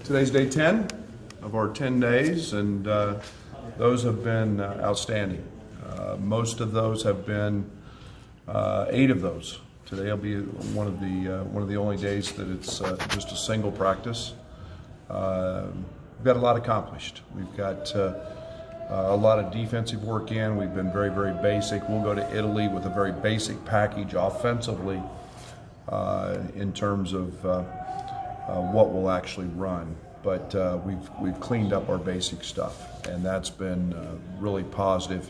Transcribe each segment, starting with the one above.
Today's day 10 of our 10 days, and those have been outstanding. Most of those have been 8 of those. Today will be one of the only days that it's just a single practice. We've got a lot accomplished. We've got a lot of defensive work in. We've been very, very basic. We'll go to Italy with a very basic package offensively in terms of what we'll actually run. But we've cleaned up our basic stuff, and that's been really positive.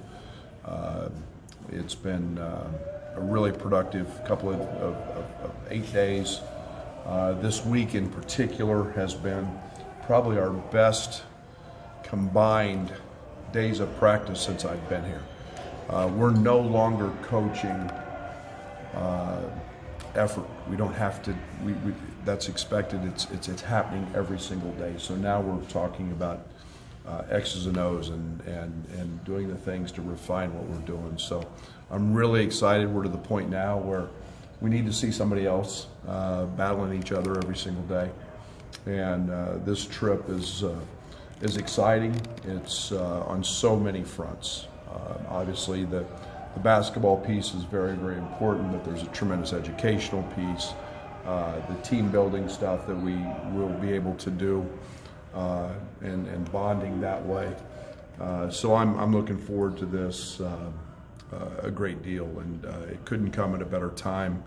It's been a really productive couple of 8 days. This week in particular has been probably our best combined days of practice since I've been here. We're no longer coaching effort. We don't have to. That's expected. It's happening every single day. So now we're talking about X's and O's and doing the things to refine what we're doing. So I'm really excited. We're to the point now where we need to see somebody else battling each other every single day. And this trip is exciting. It's on so many fronts. Obviously, the basketball piece is very, very important, but there's a tremendous educational piece. The team building stuff that we will be able to do and bonding that way. So I'm looking forward to this a great deal, and it couldn't come at a better time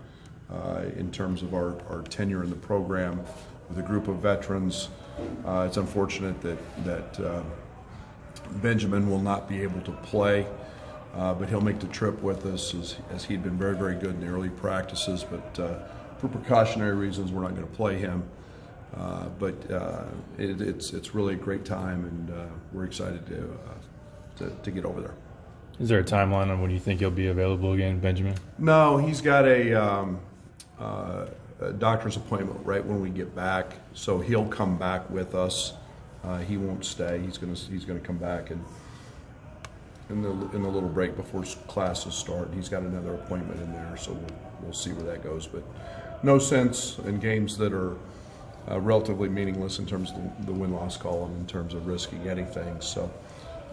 in terms of our tenure in the program with a group of veterans. It's unfortunate that Benjamin will not be able to play, but he'll make the trip with us as he'd been very, very good in the early practices. But for precautionary reasons, we're not going to play him. But it's really a great time, and we're excited to get over there. Is there a timeline on when you think he'll be available again, Benjamin? No, he's got a doctor's appointment right when we get back, so he'll come back with us. He won't stay. He's gonna come back and in the little break before classes start. He's got another appointment in there, so we'll see where that goes. But no sense in games that are relatively meaningless in terms of the win-loss column, in terms of risking anything. So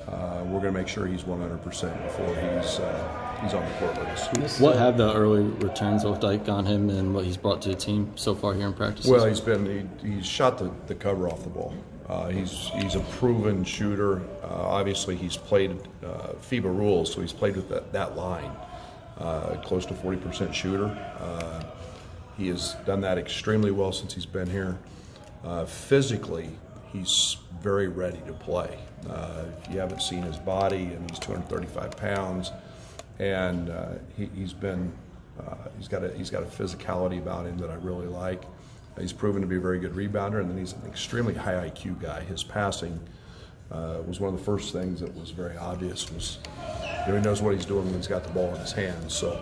we're going to make sure he's 100% before he's on the court with us. What have the early returns looked like on him and what he's brought to the team so far here in practice? Well, he's shot the cover off the ball. He's a proven shooter. Obviously, he's played FIBA rules, so he's played with that line, close to 40% shooter. He has done that extremely well since he's been here. Physically, he's very ready to play. If you haven't seen his body, and he's 235 pounds, and he's got a physicality about him that I really like. He's proven to be a very good rebounder, and then he's an extremely high IQ guy. His passing was one of the first things that was very obvious. He knows what he's doing when he's got the ball in his hands. So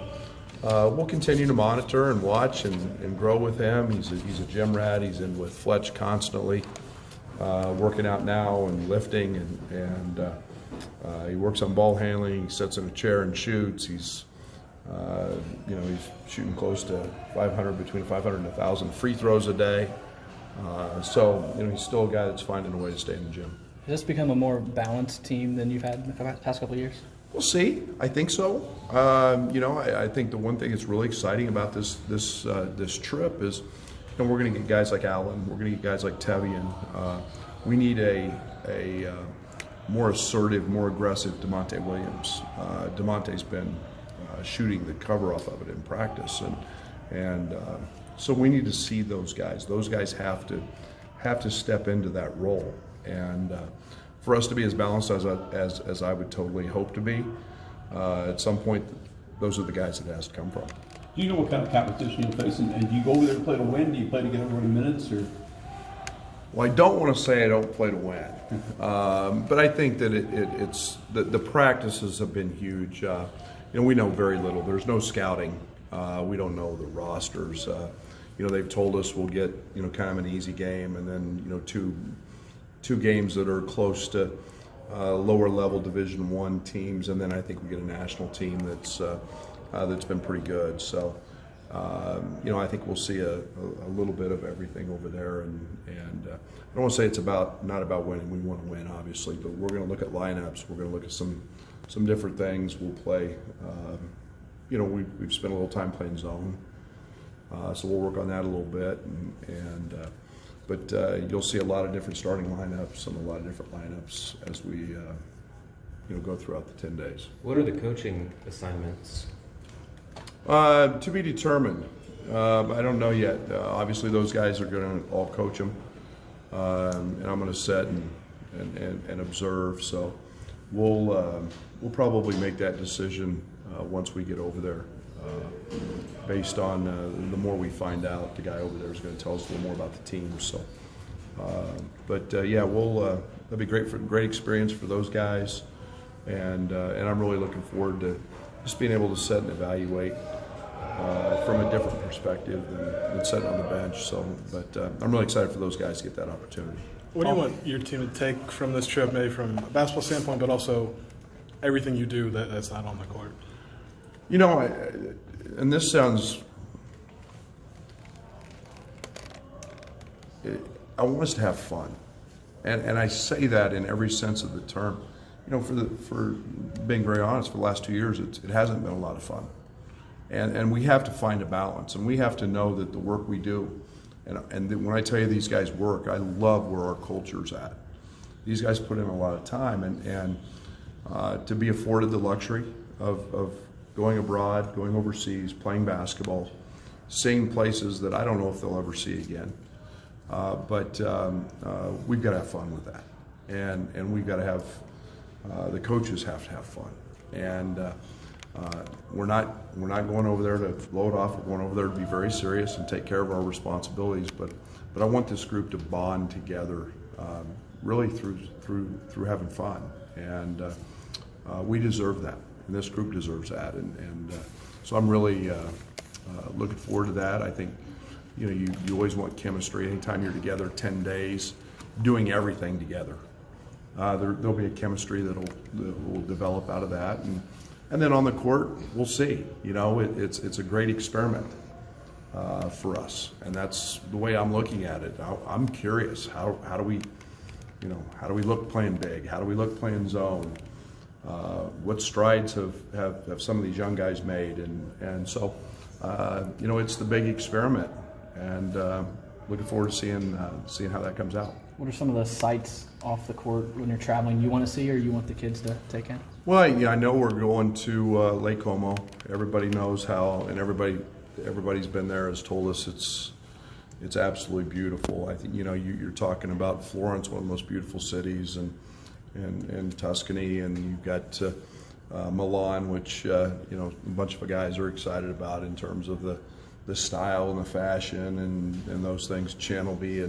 we'll continue to monitor and watch and grow with him. He's a gym rat. He's in with Fletch constantly, working out now and lifting, and he works on ball handling. He sits in a chair and shoots. He's shooting close to 500, between 500 and 1,000 free throws a day. So he's still a guy that's finding a way to stay in the gym. Has this become a more balanced team than you've had in the past couple of years? We'll see. I think so. I think the one thing that's really exciting about this trip is, we're going to get guys like Allen. We're going to get guys like Tevian. We need a more assertive, more aggressive DeMonte Williams. DeMonte's been shooting the cover off of it in practice, and so we need to see those guys. Those guys have to step into that role, and for us to be as balanced as I would totally hope to be, at some point, those are the guys it has to come from. Do you know what kind of competition you're facing, and do you go over there to play to win? Do you play to get everybody minutes, or? Well, I don't want to say I don't play to win, but I think that it's the practices have been huge. We know very little. There's no scouting. We don't know the rosters. They've told us we'll get kind of an easy game, and then two games that are close to lower level Division I teams, and then I think we get a national team that's been pretty good. So you know, I think we'll see a little bit of everything over there, and I don't want to say it's not about winning. We want to win, obviously, but we're going to look at lineups. We're going to look at some different things. We'll play. You know, we've spent a little time playing zone, so we'll work on that a little bit, but you'll see a lot of different starting lineups and a lot of different lineups as we you know, go throughout the 10 days. What are the coaching assignments? To be determined. I don't know yet. Obviously, those guys are going to all coach them, and I'm going to sit and observe. So we'll probably make that decision once we get over there, based on the more we find out. The guy over there is going to tell us a little more about the team. So, yeah, that'll be great experience for those guys, and I'm really looking forward to just being able to sit and evaluate from a different perspective than sitting on the bench. So, but I'm really excited for those guys to get that opportunity. What do you want your team to take from this trip, maybe from a basketball standpoint, but also everything you do that's not on the court? You know, and this sounds, I want us to have fun, and I say that in every sense of the term. You know, for being very honest, for the last 2 years, it hasn't been a lot of fun, and we have to find a balance, and we have to know that the work we do, and when I tell you these guys work, I love where our culture's at. These guys put in a lot of time, and to be afforded the luxury of going abroad, going overseas, playing basketball, seeing places that I don't know if they'll ever see again, but we've got to have fun with that, and we've got to have. The coaches have to have fun, and we're not going over there to blow it off. We're going over there to be very serious and take care of our responsibilities. But I want this group to bond together, really through having fun, and we deserve that, and this group deserves that, and so I'm really looking forward to that. I think, you know, you always want chemistry. Anytime you're together 10 days, doing everything together. There'll be a chemistry that will develop out of that, and then on the court, we'll see. You know, it's a great experiment for us, and that's the way I'm looking at it. I'm curious, how do we look playing big? How do we look playing zone? What strides have some of these young guys made? And so, you know, it's the big experiment, and looking forward to seeing how that comes out. What are some of the sights off the court when you're traveling you want to see or you want the kids to take in? Well, yeah, I know we're going to Lake Como. Everybody knows how, and everybody's been there has told us it's absolutely beautiful. I think, you know, you're talking about Florence, one of the most beautiful cities, and Tuscany, and you've got Milan, which you know, a bunch of guys are excited about in terms of the style and the fashion and those things. Chan will be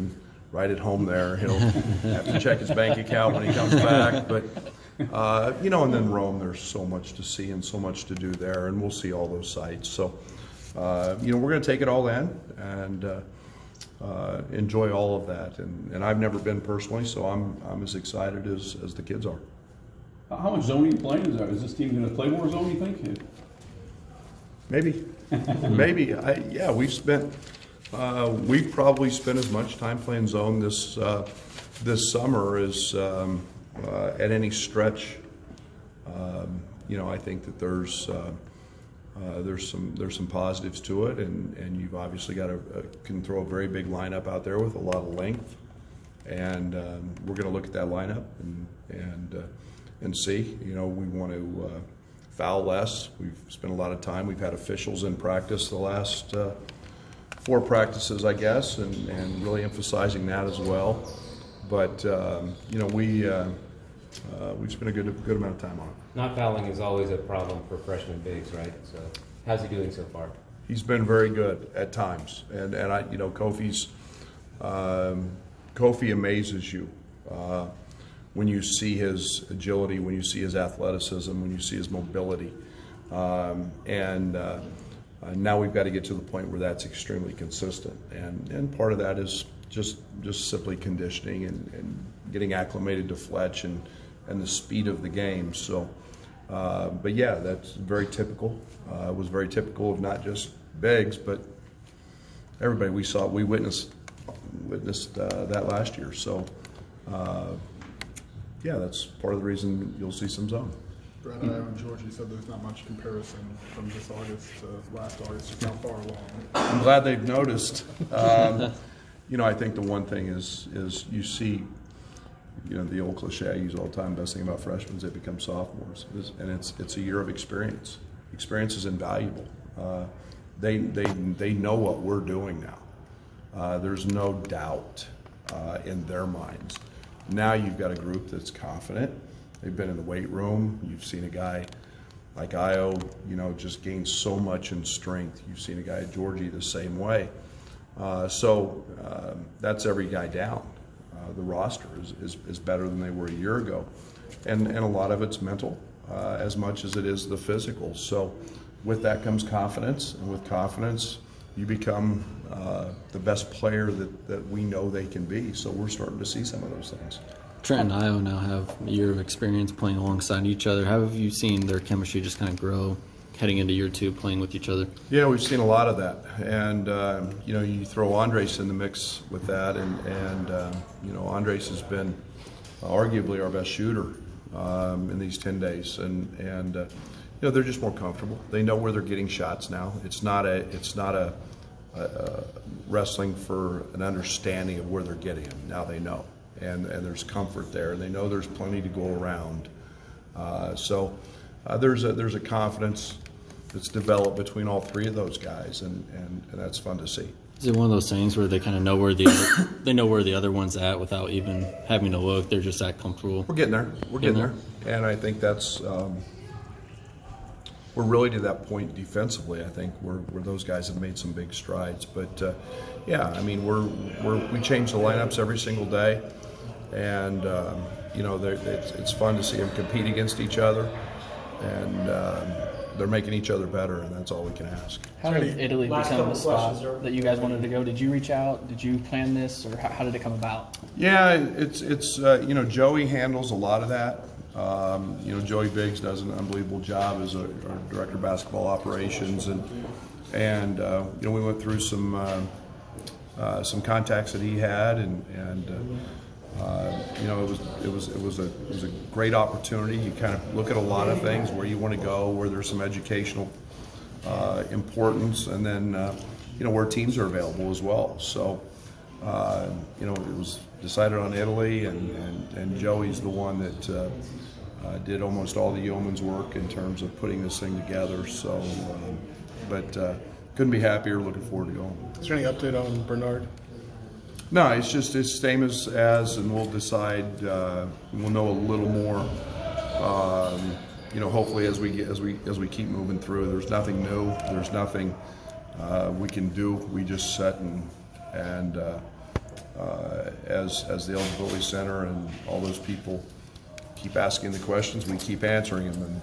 right at home there. He'll have to check his bank account when he comes back. But, you know, and then Rome, there's so much to see and so much to do there, and we'll see all those sites. So, you know, we're going to take it all in and enjoy all of that. And I've never been personally, so I'm as excited as the kids are. How much zone are you playing? Is this team going to play more zone, you think? Maybe. Maybe. Yeah, we've probably spent as much time playing zone this summer as at any stretch. You know, I think that there's some positives to it, and you've obviously got can throw a very big lineup out there with a lot of length, and we're going to look at that lineup and see. You know, we want to foul less. We've spent a lot of time. We've had officials in practice the last 4 practices, I guess, and really emphasizing that as well. But you know, we've spent a good amount of time on it. Not fouling is always a problem for freshman bigs, right? So, how's he doing so far? He's been very good at times, and I, you know, Kofi amazes you when you see his agility, when you see his athleticism, when you see his mobility, and now we've got to get to the point where that's extremely consistent, and part of that is just simply conditioning and getting acclimated to Fletch and the speed of the game. So, but yeah, that's very typical. It was very typical of not just bigs, but everybody we witnessed that last year. So, yeah, that's part of the reason you'll see some zone. Brad, I and George, you said there's not much comparison from this August to last August. Just how far along? I'm glad they've noticed. You know, I think the one thing is you see, you know, the old cliche I use all the time, best thing about freshmen is they become sophomores. And it's a year of experience. Experience is invaluable. They know what we're doing now. There's no doubt in their minds. Now you've got a group that's confident. They've been in the weight room. You've seen a guy like Io, you know, just gain so much in strength. You've seen a guy at Georgie the same way. So that's every guy down. The roster is better than they were a year ago. And a lot of it's mental as much as it is the physical. So with that comes confidence, and with confidence you become the best player that we know they can be. So we're starting to see some of those things. Trent and Io now have a year of experience playing alongside each other. How have you seen their chemistry just kind of grow heading into year two, playing with each other? Yeah, we've seen a lot of that, and you know, you throw Andres in the mix with that, and you know, Andres has been arguably our best shooter in these 10 days, and you know, they're just more comfortable. They know where they're getting shots now. It's not a wrestling for an understanding of where they're getting them. Now they know, and there's comfort there. They know there's plenty to go around. So there's a confidence that's developed between all three of those guys, and that's fun to see. Is it one of those things where they kind of know where the other one's at without even having to look? They're just that comfortable. We're getting there. We're getting there, and I think that's we're really to that point defensively. I think where those guys have made some big strides. But yeah, I mean, we change the lineups every single day, and you know, it's fun to see them compete against each other, and they're making each other better, and that's all we can ask. How did Italy become the spot that you guys wanted to go? Did you reach out? Did you plan this, or how did it come about? Yeah, it's you know, Joey handles a lot of that. You know, Joey Biggs does an unbelievable job as our director of basketball operations, and you know, we went through some contacts that he had, and you know, it was a great opportunity. You kind of look at a lot of things, where you want to go, where there's some educational importance, and then you know, where teams are available as well. So you know, it was decided on Italy, and Joey's the one that did almost all the yeoman's work in terms of putting this thing together. So, but couldn't be happier. Looking forward to going. Is there any update on Bernard? No, it's just the same as, and we'll decide. We'll know a little more. You know, hopefully as we keep moving through. There's nothing new. There's nothing we can do. We just set and as the eligibility center and all those people keep asking the questions, we keep answering them,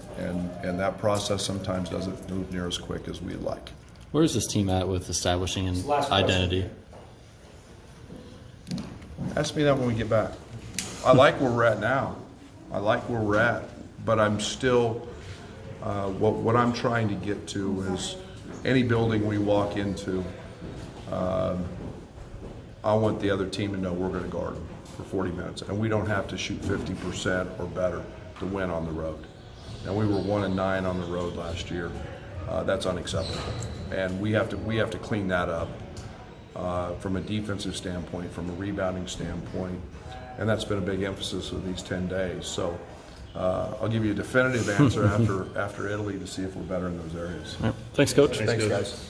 and that process sometimes doesn't move near as quick as we'd like. Where's this team at with establishing an identity? Ask me that when we get back. I like where we're at now. I like where we're at, but I'm still, what I'm trying to get to is any building we walk into, I want the other team to know we're going to guard them for 40 minutes, and we don't have to shoot 50% or better to win on the road. And we were 1-9 on the road last year. That's unacceptable, and we have to clean that up from a defensive standpoint, from a rebounding standpoint, and that's been a big emphasis of these 10 days. So I'll give you a definitive answer after Italy to see if we're better in those areas. All right. Thanks, Coach. Thanks, guys.